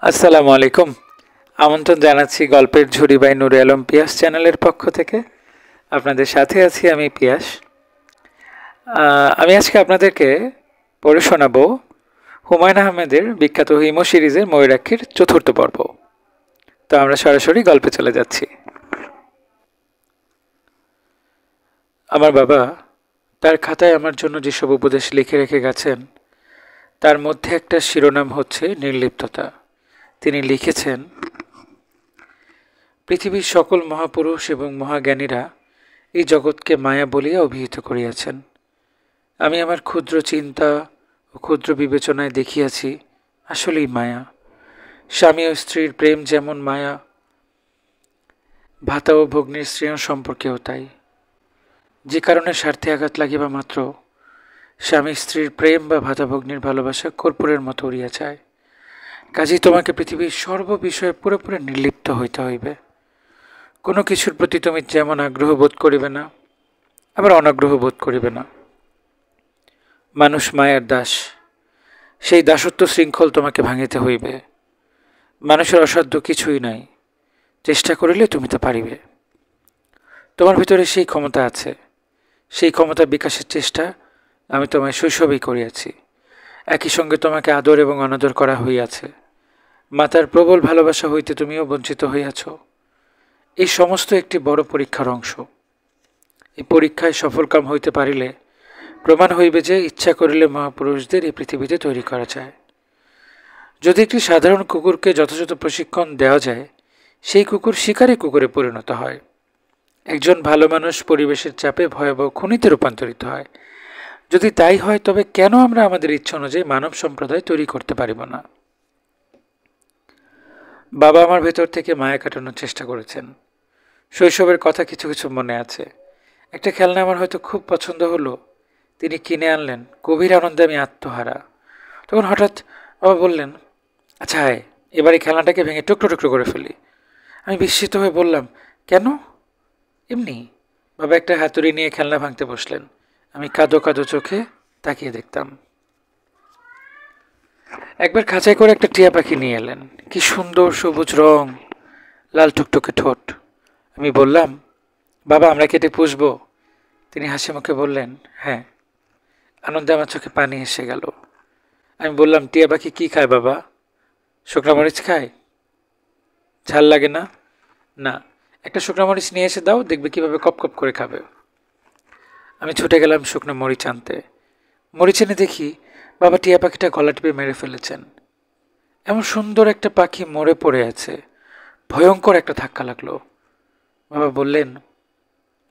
আসসালামু আলাইকুম। আমন্ত্রণ জানাচ্ছি গল্পের ঝুড়ি বাই নুরে আলম পিয়াস চ্যানেলের পক্ষ থেকে। আপনাদের সাথে আছি আমি পিয়াস। আমি আজকে আপনাদেরকে পড়ে শোনাবো হুমায়ুন আহমেদের বিখ্যাত হিমো সিরিজের ময়ূরাক্ষীর চতুর্থ পর্ব। তো আমরা সরাসরি গল্পে চলে যাচ্ছি। আমার বাবা তার খাতায় আমার জন্য যেসব উপদেশ লিখে রেখে গেছেন তার মধ্যে একটা শিরোনাম হচ্ছে নির্লিপ্ততা। তিনি লিখেছেন, পৃথিবীর সকল মহাপুরুষ এবং মহাজ্ঞানীরা এই জগৎকে মায়া বলিয়া অভিহিত করিয়াছেন। আমি আমার ক্ষুদ্র চিন্তা ও ক্ষুদ্র বিবেচনায় দেখিয়াছি আসলেই মায়া। স্বামী ও স্ত্রীর প্রেম যেমন মায়া, ভাতা ও ভগ্নীর স্ত্রীয় সম্পর্কেও তাই। যে কারণে স্বার্থে আঘাত লাগিবা মাত্র স্বামী স্ত্রীর প্রেম বা ভাতা ভগ্নীর ভালোবাসা কর্পূরের মতো উড়িয়া যায়। কাজেই তোমাকে পৃথিবীর সর্ববিষয়ে পুরোপুরি নির্লিপ্ত হইতে হইবে। কোনো কিছুর প্রতি তুমি যেমন আগ্রহ বোধ করিবে না, আবার অনাগ্রহ বোধ করিবে না। মানুষ মায়ের দাস, সেই দাসত্ব শৃঙ্খল তোমাকে ভাঙিতে হইবে। মানুষের অসাধ্য কিছুই নাই, চেষ্টা করিলে তুমি তা পারিবে। তোমার ভিতরে সেই ক্ষমতা আছে, সেই ক্ষমতা বিকাশের চেষ্টা আমি তোমায় শৈশবেই করিয়াছি। একই সঙ্গে তোমাকে আদর এবং অনাদর করা হইয়াছে। মাতার প্রবল ভালোবাসা হইতে তুমিও বঞ্চিত হইয়াছ। এই সমস্ত একটি বড় পরীক্ষার অংশ। এই পরীক্ষায় সফলকাম হইতে পারিলে প্রমাণ হইবে যে ইচ্ছা করিলে মহাপুরুষদের এই পৃথিবীতে তৈরি করা যায়। যদি একটি সাধারণ কুকুরকে যথাযথ প্রশিক্ষণ দেওয়া যায়, সেই কুকুর শিকারী কুকুরে পরিণত হয়। একজন ভালো মানুষ পরিবেশের চাপে ভয়াবহ খুনিতে রূপান্তরিত হয়। যদি তাই হয়, তবে কেন আমরা আমাদের ইচ্ছা অনুযায়ী মানব সম্প্রদায় তৈরি করতে পারিব না? বাবা আমার ভেতর থেকে মায়া কাটানোর চেষ্টা করেছেন। শৈশবের কথা কিছু কিছু মনে আছে। একটা খেলনা আমার হয়তো খুব পছন্দ হলো, তিনি কিনে আনলেন। গভীর আনন্দে আমি আত্মহারা। তখন হঠাৎ বাবা বললেন, আচ্ছা হায়, এবার এই খেলনাটাকে ভেঙে টুকরো টুকরো করে ফেলি। আমি বিস্মিত হয়ে বললাম, কেন? এমনি। বাবা একটা হাতুড়ি নিয়ে খেলনা ভাঙতে বসলেন। আমি কাঁদো কাঁদো চোখে তাকিয়ে দেখতাম। একবার খাঁচায় করে একটা টিয়া পাখি নিয়ে এলেন। কি সুন্দর সবুজ রং, লাল টুকটুকে ঠোঁট। আমি বললাম, বাবা আমরা কেটে পুষবো? তিনি হাসি মুখে বললেন, হ্যাঁ। আনন্দে আমার চোখে পানি এসে গেল। আমি বললাম, টিয়া পাখি কি খায় বাবা? শুকনো মরিচ খায়? ঝাল লাগে না? না। একটা শুকনো মরিচ নিয়ে এসে দাও, দেখবে কিভাবে কপ কপ করে খাবে। আমি ছুটে গেলাম শুকনো মরিচ আনতে। মরিচ এনে দেখি বাবা টিয়া পাখিটা গলা টিপে মেরে ফেলেছেন। এমন সুন্দর একটা পাখি মরে পড়ে আছে। ভয়ঙ্কর একটা ধাক্কা লাগলো। বাবা বললেন,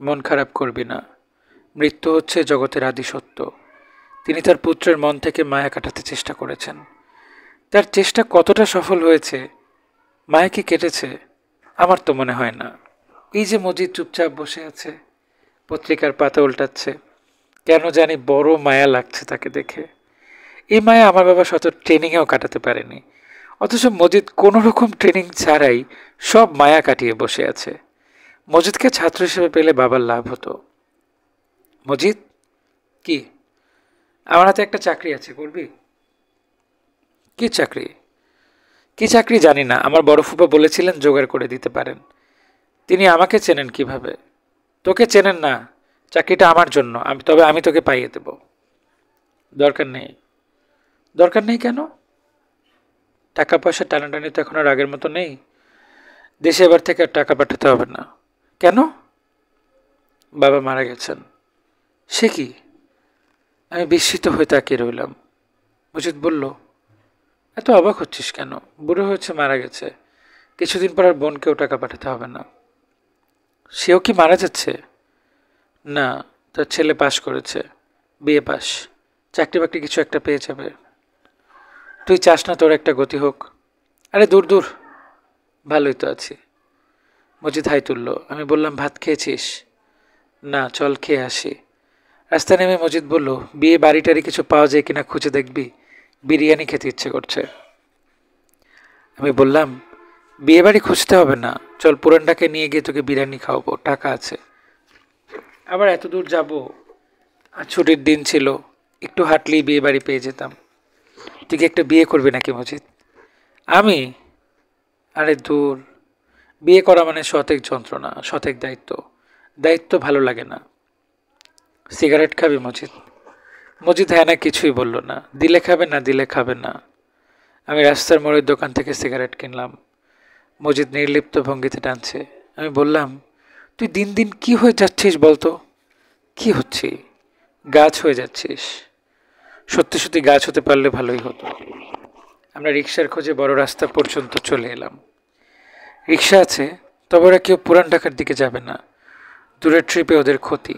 মন খারাপ করবি না, মৃত্যু হচ্ছে জগতের আদি সত্য। তিনি তার পুত্রের মন থেকে মায়া কাটাতে চেষ্টা করেছেন। তার চেষ্টা কতটা সফল হয়েছে, মায়া কি কেটেছে, আমার তো মনে হয় না। এই যে মজিদ চুপচাপ বসে আছে, পত্রিকার পাতা উল্টাচ্ছে, কেন জানি বড় মায়া লাগছে তাকে দেখে। এই মায়া আমার বাবা শত ট্রেনিংয়েও কাটাতে পারেনি, অথচ মজিদ কোনো রকম ট্রেনিং ছাড়াই সব মায়া কাটিয়ে বসে আছে। মজিদকে ছাত্র হিসেবে পেলে বাবার লাভ হতো। মজিদ, কি? আমার হাতে একটা চাকরি আছে, করবি? কি চাকরি? কি চাকরি জানি না, আমার বড় ফুপা বলেছিলেন জোগাড় করে দিতে পারেন। তিনি আমাকে চেনেন কিভাবে? তোকে চেনেন না, চাকরিটা আমার জন্য, তবে আমি তোকে পাইয়ে দেব। দরকার নেই। দরকার নেই কেন? টাকা পয়সা টানাটানি তো এখন আর আগের মতো নেই। দেশে এবার থেকে আর টাকা পাঠাতে হবে না। কেন? বাবা মারা গেছেন। সে কি? আমি বিস্মিত হয়ে তাকিয়ে রইলাম। মজিদ বলল, এত অবাক হচ্ছিস কেন? বুড়ো হয়েছে, মারা গেছে, কিছুদিন পর আর বোনকেও টাকা পাঠাতে হবে না। সেও কি মারা যাচ্ছে? না, তার ছেলে পাশ করেছে, বিএ পাশ, চাকরি বাকরি কিছু একটা পেয়ে যাবে। তুই চাস না তোর একটা গতি হোক? আরে দূর দূর, ভালোই তো আছি। মজিদ হাই তুলল। আমি বললাম, ভাত খেয়েছিস? না, চল খেয়ে আসি। রাস্তায় নেমে মজিদ বলল, বিয়ে বাড়িটারি কিছু পাওয়া যায় কিনা খুঁজে দেখবি, বিরিয়ানি খেতে ইচ্ছে করছে। আমি বললাম, বিয়ে বাড়ি খুঁজতে হবে না, চল পুরানটাকে নিয়ে গিয়ে তোকে বিরিয়ানি খাওয়াবো, টাকা আছে। আবার এত দূর যাব? আর ছুটির দিন ছিল, একটু হাঁটলেই বিয়ে বাড়ি পেয়ে যেতাম। তুই কি একটা বিয়ে করবি নাকি মজিদ? আমি? আরে দূর, বিয়ে করা মানে শতেক যন্ত্রণা, শতেক দায়িত্ব। দায়িত্ব ভালো লাগে না। সিগারেট খাবি মজিদ? মজিদ হ্যাঁ না কিছুই বলল না। দিলে খাবে, না দিলে খাবে না। আমি রাস্তার মোড়ের দোকান থেকে সিগারেট কিনলাম। মজিদ নির্লিপ্ত ভঙ্গিতে টানছে। আমি বললাম, তুই দিন দিন কি হয়ে যাচ্ছিস বলতো? কি হচ্ছে? গাছ হয়ে যাচ্ছিস। সত্যি সত্যি গাছ হতে পারলে ভালোই হতো। আমরা রিক্সার খোঁজে বড় রাস্তা পর্যন্ত চলে এলাম। রিক্সা আছে, তবে ওরা কেউ পুরান ঢাকার দিকে যাবে না। দূরের ট্রিপে ওদের ক্ষতি,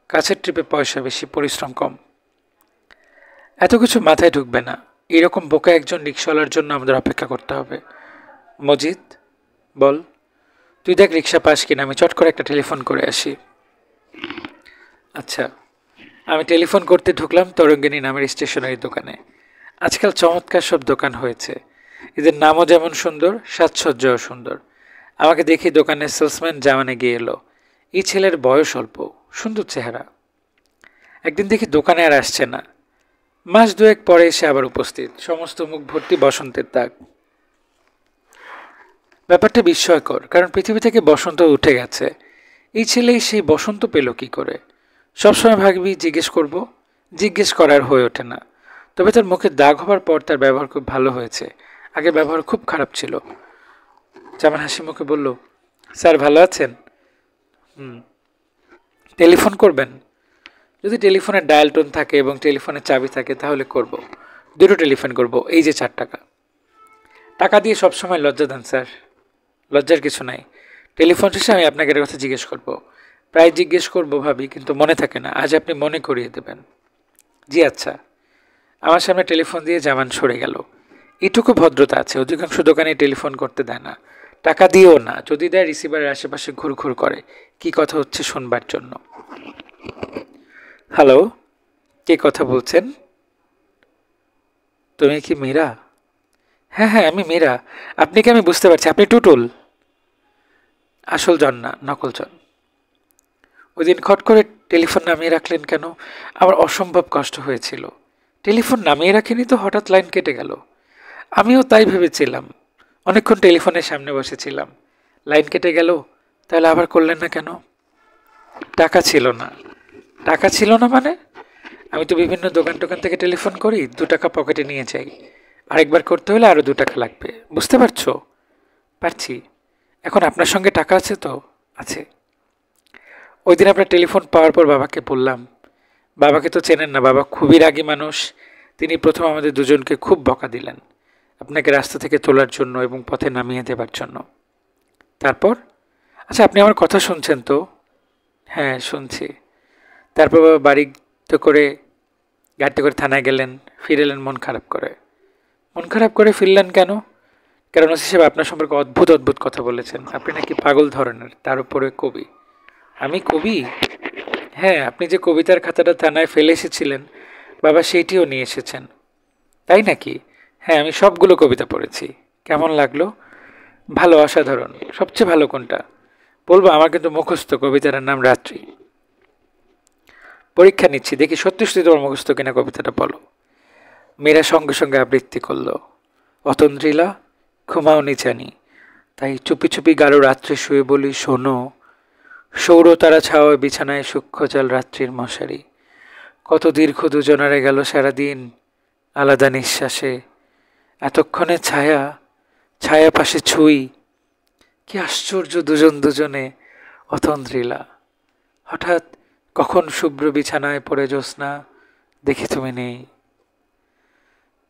কাছের ট্রিপে পয়সা বেশি, পরিশ্রম কম। এত কিছু মাথায় ঢুকবে না। এরকম বোকা একজন রিক্সাওয়ালার জন্য আমাদের অপেক্ষা করতে হবে। মজিদ, বল, তুই দেখ রিক্সা পাস কিনা, আমি চট করে একটা টেলিফোন করে আসি। আচ্ছা। আমি টেলিফোন করতে ঢুকলাম তরঙ্গিনী নামের স্টেশনারি দোকানে। আজকাল চমৎকার সব দোকান হয়েছে। এদের নামও যেমন সুন্দর, সাজসজ্জাও সুন্দর। আমাকে দেখে দোকানের সেলসম্যান জামানে গিয়ে এলো। এই ছেলের বয়স অল্প, সুন্দর চেহারা। একদিন দেখি দোকানে আর আসছে না। মাস দুয়েক পরে এসে আবার উপস্থিত, সমস্ত মুখ ভর্তি বসন্তের দাগ। ব্যাপারটা বিস্ময়কর, কারণ পৃথিবী থেকে বসন্ত উঠে গেছে। এই ছেলেই সেই বসন্ত পেল কি করে? সবসময় ভাবি জিজ্ঞেস করব, জিজ্ঞেস করার হয়ে ওঠে না। তবে তার মুখে দাগ হবার পর তার ব্যবহার খুব ভালো হয়েছে। আগে ব্যবহার খুব খারাপ ছিল। জামান হাসি মুখে বলল, স্যার ভালো আছেন? হুম। টেলিফোন করবেন? যদি টেলিফোনের ডায়াল টোন থাকে এবং টেলিফোনের চাবি থাকে তাহলে করব। দুটো টেলিফোন করব, এই যে 4 টাকা। টাকা দিয়ে সবসময় লজ্জা দেন স্যার। লজ্জার কিছু নাই। টেলিফোন শেষে আমি আপনাকে একটা কথা জিজ্ঞেস করব। প্রায় জিজ্ঞেস করব ভাবি, কিন্তু মনে থাকে না। আজ আপনি মনে করিয়ে দেবেন। জি আচ্ছা। আমার সামনে টেলিফোন দিয়ে জামান সরে গেল। এটুকু ভদ্রতা আছে, অধিকাংশ দোকানে টেলিফোন করতে দেয় না। টাকা দিয়েও না, যদি দেয় রিসিভারের আশেপাশে ঘুরঘুর করে, কি কথা হচ্ছে শুনবার জন্য। হ্যালো, কে কথা বলছেন? তুমি কি মীরা? হ্যাঁ হ্যাঁ, আমি মীরা। আপনি কি? আমি বুঝতে পারছি আপনি টুটুল। আসল জন না, নকল জন। ওই দিন খট করে টেলিফোন নামিয়ে রাখলেন কেন? আমার অসম্ভব কষ্ট হয়েছিল। টেলিফোন নামিয়ে রাখিনি তো, হঠাৎ লাইন কেটে গেল। আমিও তাই ভেবেছিলাম। অনেকক্ষণ টেলিফোনের সামনে বসেছিলাম। লাইন কেটে গেল, তাহলে আবার করলেন না কেন? টাকা ছিল না। টাকা ছিল না মানে? আমি তো বিভিন্ন দোকান টোকান থেকে টেলিফোন করি, 2 টাকা পকেটে নিয়ে যাই। আরেকবার করতে হলে আরও 2 টাকা লাগবে, বুঝতে পারছো? পারছি। এখন আপনার সঙ্গে টাকা আছে তো? আছে। ওই দিন আপনার টেলিফোন পাওয়ার পর বাবাকে বললাম। বাবাকে তো চেনেন না, বাবা খুবই রাগী মানুষ। তিনি প্রথম আমাদের দুজনকে খুব বকা দিলেন, আপনাকে রাস্তা থেকে তোলার জন্য এবং পথে নামিয়ে দেবার জন্য। তারপর? আচ্ছা, আপনি আমার কথা শুনছেন তো? হ্যাঁ, শুনছি। তারপর বাবা বাড়িতে করে, গাড়িতে করে থানায় গেলেন, ফিরে এলেন মন খারাপ করে। মন খারাপ করে ফিরলেন কেন? কারণ ওসি সাহেব আপনার সম্পর্কে অদ্ভুত অদ্ভুত কথা বলেছেন। আপনি নাকি পাগল ধরনের, তার উপরে কবি। আমি কবি? হ্যাঁ, আপনি যে কবিতার খাতাটা থানায় ফেলে এসেছিলেন, বাবা সেইটিও নিয়ে এসেছেন। তাই নাকি? হ্যাঁ, আমি সবগুলো কবিতা পড়েছি। কেমন লাগলো? ভালো, অসাধারণ। সবচেয়ে ভালো কোনটা? বলবো, আমার কিন্তু মুখস্থ কবিতাটার নাম রাত্রি। পরীক্ষা নিচ্ছি, দেখি সত্যি সত্যি তোমার মুখস্থ কিনা, কবিতাটা বলো। মেয়েরা সঙ্গে সঙ্গে আবৃত্তি করলো। অতন্দ্রিলা, ঘুমাওনি জানি, তাই চুপি চুপি গাঢ় রাত্রে শুয়ে বলি শোনো, সৌর তারা ছাওয়ায় বিছানায় সূক্ষ্ম জল রাত্রির মশারি, কত দীর্ঘ দুজনারে গেল সারাদিন আলাদা নিঃশ্বাসে, এতক্ষণে ছায়া, ছায়া পাশে ছুঁই, কি আশ্চর্য দুজন দুজনে অতন্দ্রিলা। হঠাৎ কখন শুভ্র বিছানায় পড়ে জ্যোৎস্না, দেখি তুমি নেই।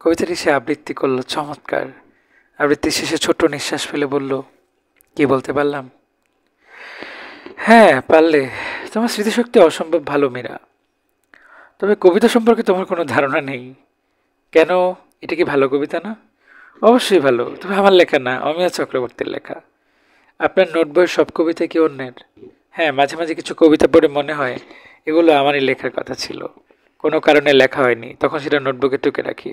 কবিতাটি সে আবৃত্তি করলো, চমৎকার। আবৃত্তি শেষে ছোট্ট নিঃশ্বাস ফেলে বলল, কি বলতে পারলাম? হ্যাঁ, পারলে। তোমার স্মৃতিশক্তি অসম্ভব ভালো মীরা। তবে কবিতা সম্পর্কে তোমার কোনো ধারণা নেই। কেন? এটা কি ভালো কবিতা না? অবশ্যই ভালো, তবে আমার লেখা না, অমিয় চক্রবর্তীর লেখা। আপনার নোটবইয়ের সব কবিতা কি অন্যের? হ্যাঁ, মাঝে মাঝে কিছু কবিতা পড়ে মনে হয় এগুলো আমারই লেখার কথা ছিল, কোনো কারণে লেখা হয়নি, তখন সেটা নোটবুকে টুকে রাখি।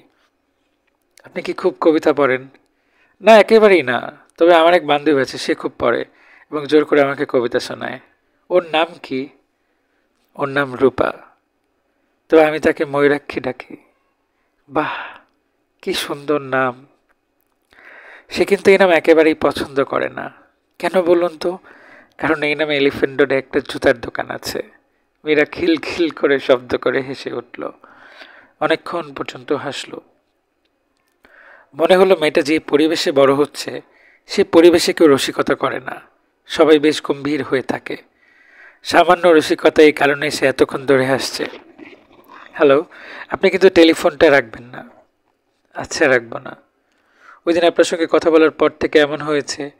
আপনি কি খুব কবিতা পড়েন? না, একেবারেই না। তবে আমার এক বান্ধবী আছে, সে খুব পড়ে এবং জোর করে আমাকে কবিতা শোনায়। ওর নাম কি? ওর নাম রূপা। তবে আমি তাকে ময়ূরাক্ষী ডাকি। বাহ, কি সুন্দর নাম। সে কিন্তু এই নাম একেবারেই পছন্দ করে না। কেন বলুন তো? কারণ এই নামে এলিফ্যান্ট রোডে একটা জুতার দোকান আছে। মীরা খিলখিল করে শব্দ করে হেসে উঠল। অনেকক্ষণ পর্যন্ত হাসলো। মনে হলো মেয়েটা যে পরিবেশে বড় হচ্ছে সে পরিবেশে কেউ রসিকতা করে না, সবাই বেশ গম্ভীর হয়ে থাকে। সামান্য রসিকতা এই কারণে সে এতক্ষণ ধরে হাসছে। হ্যালো, আপনি কিন্তু টেলিফোনটা রাখবেন না। আচ্ছা, রাখবো না। ওই দিন আপনার সঙ্গে কথা বলার পর থেকে এমন হয়েছে,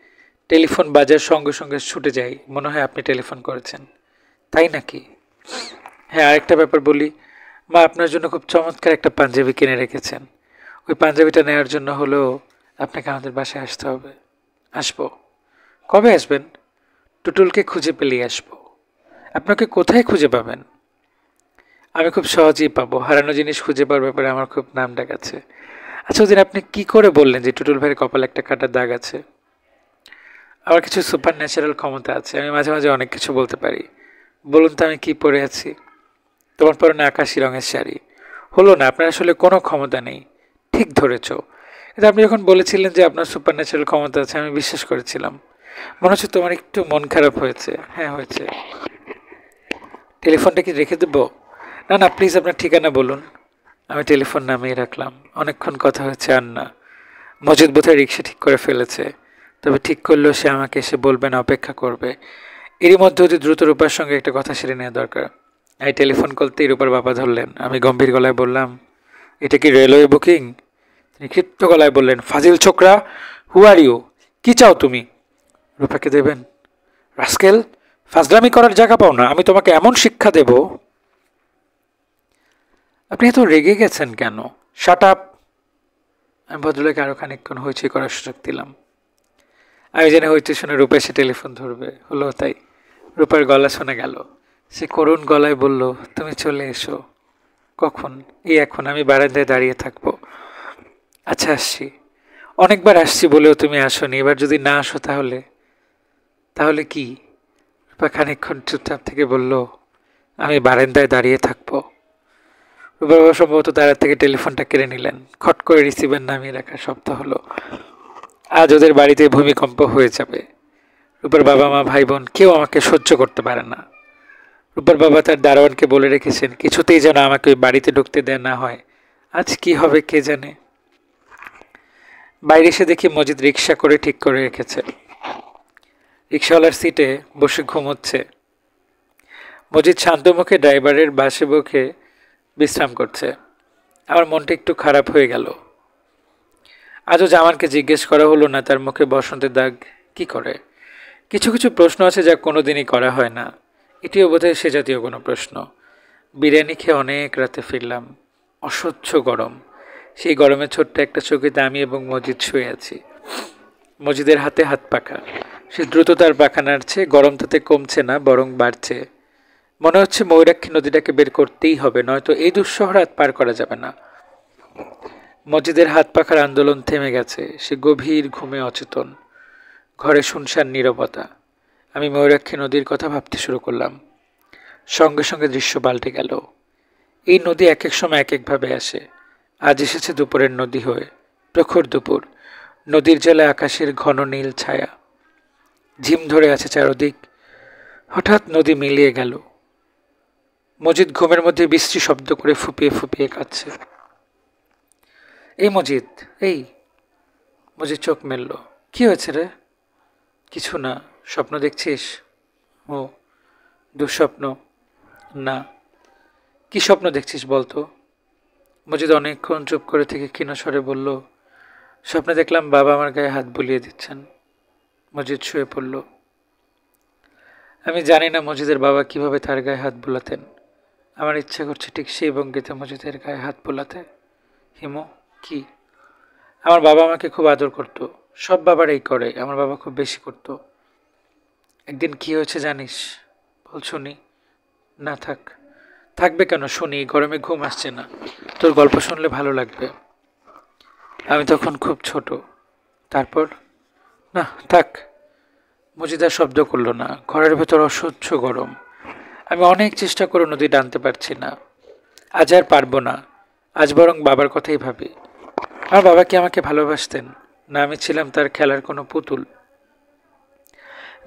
টেলিফোন বাজার সঙ্গে সঙ্গে ছুটে যাই, মনে হয় আপনি টেলিফোন করেছেন। তাই নাকি? হ্যাঁ, আরেকটা ব্যাপার বলি। মা আপনার জন্য খুব চমৎকার একটা পাঞ্জাবি কিনে রেখেছেন। ওই পাঞ্জাবিটা নেওয়ার জন্য হলেও আপনাকে আমাদের বাসায় আসতে হবে। আসবো। কবে আসবেন? টুটুলকে খুঁজে পেলেই আসবো। আপনাকে কোথায় খুঁজে পাবেন? আমি খুব সহজেই পাবো। হারানো জিনিস খুঁজে পাওয়ার ব্যাপারে আমার খুব নাম ডাক আছে। আচ্ছা, ওদিন আপনি কি করে বললেন যে টুটুল ভাইয়ের কপালে একটা কাটার দাগ আছে? আমার কিছু সুপার ন্যাচারাল ক্ষমতা আছে, আমি মাঝে মাঝে অনেক কিছু বলতে পারি। বলুন তো আমি কি পরে আছি? তোমার পরনে আকাশি রঙের শাড়ি। হলো না, আপনার আসলে কোনো ক্ষমতা নেই। ঠিক ধরেছ। কিন্তু আপনি যখন বলেছিলেন যে আপনার সুপার ন্যাচারাল ক্ষমতা আছে, আমি বিশ্বাস করেছিলাম। মনে হচ্ছে তোমার একটু মন খারাপ হয়েছে। হ্যাঁ, হয়েছে। টেলিফোনটা কি রেখে দেবো? না না, প্লিজ আপনার ঠিকানা বলুন। আমি টেলিফোন নামিয়ে রাখলাম। অনেকক্ষণ কথা হয়েছে আর না। মজিদ বোধহয় রিক্সা ঠিক করে ফেলেছে। তবে ঠিক করলেও সে আমাকে এসে বলবে না, অপেক্ষা করবে। এরই মধ্যে অতি দ্রুত রূপার সঙ্গে একটা কথা সেরে নেওয়া দরকার। এই টেলিফোন করতেই রূপার বাবা ধরলেন। আমি গম্ভীর গলায় বললাম, এটা কি রেলওয়ে বুকিং? তিনি ক্ষিপ্ত গলায় বললেন, ফাজিল ছোকরা, হু আর ইউ? কি চাও তুমি? রূপাকে দেবেন? রাস্কেল, ফাজলামি করার জায়গা পাও না। আমি তোমাকে এমন শিক্ষা দেব। আপনি এত রেগে গেছেন কেন? Shut up. আমি ভদ্রলোকে আরো খানিকক্ষণ হইচই করার সুযোগ দিলাম। আমি জেনে হইচই শুনে রূপা এসে টেলিফোন ধরবে, হলো তাই। রূপার গলা শোনা গেল। সে করুণ গলায় বলল, তুমি চলে এসো। কখন? এই এখন। আমি বারান্দায় দাঁড়িয়ে থাকবো। আচ্ছা, আসছি। অনেকবার আসছি বলেও তুমি আসোনি। এবার যদি না আসো তাহলে? তাহলে কি? রূপা খানিকক্ষণ চুপচাপ থেকে বলল, আমি বারান্দায় দাঁড়িয়ে থাকবো। রূপা বাবা সম্ভবত তার থেকে টেলিফোনটা কেড়ে নিলেন। খট করে রিসিভার নামিয়ে রাখার শব্দ হলো। আজ ওদের বাড়িতে ভূমিকম্প হয়ে যাবে। রূপার বাবা মা ভাই বোন কেউ আমাকে সহ্য করতে পারে না। রূপার বাবা তার দারোয়ানকে বলে রেখেছেন কিছুতেই যেন আমাকে ওই বাড়িতে ঢুকতে দেয়া না হয়। আজ কি হবে কে জানে। বাইরে এসে দেখি মজিদ রিক্সা করে ঠিক করে রেখেছে। রিক্সাওয়ালার সিটে বসে ঘুমোচ্ছে। মজিদ শান্ত মুখে ড্রাইভারের বাসে বসে বিশ্রাম করছে। আমার মনটা একটু খারাপ হয়ে গেল। আজও জামানকে জিজ্ঞেস করা হলো না তার মুখে বসন্তের দাগ কি করে। কিছু কিছু প্রশ্ন আছে যা কোনোদিনই করা হয় না। এটিও বোধহয় সে জাতীয় কোনো প্রশ্ন। বিরিয়ানি খেয়ে অনেক রাতে ফিরলাম। অসহ্য গরম। সেই গরমে ছোট্ট একটা চৌকিতে আমি এবং মজিদ শুয়ে আছি। মজিদের হাতে হাত পাখা। সে দ্রুত তার পাখা নাড়ছে। গরম তাতে কমছে না, বরং বাড়ছে। মনে হচ্ছে ময়ূরাক্ষী নদীটাকে বের করতেই হবে, নয়তো এই দুঃসহ রাত পার করা যাবে না। মজিদের হাত পাখার আন্দোলন থেমে গেছে। সে গভীর ঘুমে অচেতন। ঘরে শুনশান নীরবতা। আমি ময়ূরাক্ষী নদীর কথা ভাবতে শুরু করলাম। সঙ্গে সঙ্গে দৃশ্য পাল্টে গেল। এই নদী এক এক সময় এক একভাবে আসে। আজ এসেছে দুপুরের নদী হয়ে। প্রখর দুপুর। নদীর জলে আকাশের ঘন নীল ছায়া। ঝিম ধরে আছে চারদিক। হঠাৎ নদী মিলিয়ে গেল। মজিদ ঘুমের মধ্যে বিশ্রী শব্দ করে ফুপিয়ে ফুপিয়ে কাঁদছে। এই মজিদ, এই। মজিদ চোখ মেলল। কি হয়েছে রে? কিছু না। স্বপ্ন দেখছিস? ও, দুঃস্বপ্ন? না। কি স্বপ্ন দেখছিস বলতো? মজিদ অনেকক্ষণ চুপ করে থেকে ক্ষীণ স্বরে বলল, স্বপ্নে দেখলাম বাবা আমার গায়ে হাত বুলিয়ে দিচ্ছেন। মজিদ শুয়ে পড়ল। আমি জানি না মজিদের বাবা কিভাবে তার গায়ে হাত বুলাতেন। আমার ইচ্ছে করছে ঠিক সেই ভঙ্গিতে মজিদের গায়ে হাত বুলাতে। হিমু, কি? আমার বাবা আমাকে খুব আদর করতো। সব বাবারাই করে, আমার বাবা খুব বেশি করতো। একদিন কি হয়েছে জানিস? বল শুনি। না থাক। থাকবে কেন, শুনি। গরমে ঘুম আসছে না। তোর গল্প শুনলে ভালো লাগবে। আমি তখন খুব ছোট। তারপর? না থাক। মজিদার শব্দ করল না। ঘরের ভেতর অসহ্য গরম। আমি অনেক চেষ্টা করে নদী টানতে পারছি না। আজ আর পারবো না। আজ বরং বাবার কথাই ভাবি। আমার বাবা কি আমাকে ভালোবাসতেন? না আমি ছিলাম তার খেলার কোনো পুতুল,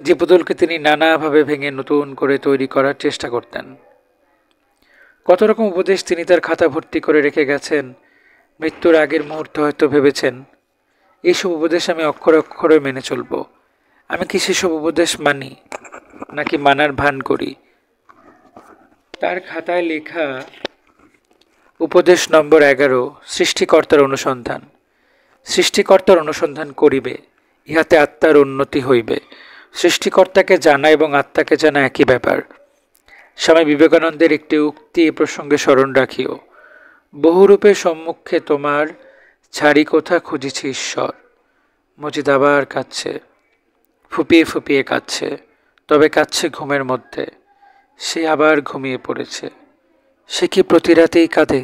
যে পুতুলকে তিনি নানাভাবে ভেঙে নতুন করে তৈরি করার চেষ্টা করতেন। কত রকম উপদেশ তিনি তার খাতা ভর্তি করে রেখে গেছেন। মৃত্যুর আগের মুহূর্তে হয়তো ভেবেছেন, এইসব উপদেশ আমি অক্ষরে অক্ষরে মেনে চলব। আমি কি সেসব উপদেশ মানি, নাকি মানার ভান করি? তার খাতায় লেখা উপদেশ নম্বর 11, সৃষ্টিকর্তার অনুসন্ধান। সৃষ্টিকর্তার অনুসন্ধান করিবে, ইহাতে আত্মার উন্নতি হইবে। সৃষ্টিকর্তাকে জানা এবং আত্মাকে জানা একই ব্যাপার। স্বামী বিবেকানন্দের একটি উক্তি এ প্রসঙ্গে স্মরণ রাখিও, বহুরূপে সম্মুখে তোমার, ছাড়ি কোথা খুঁজিছি ঈশ্বর। মজিদ আবার কাঁদছে, ফুপিয়ে ফুপিয়ে কাঁদছে, তবে কাঁদছে ঘুমের মধ্যে। সে আবার ঘুমিয়ে পড়েছে। সে কি প্রতি রাতেই কাঁদে?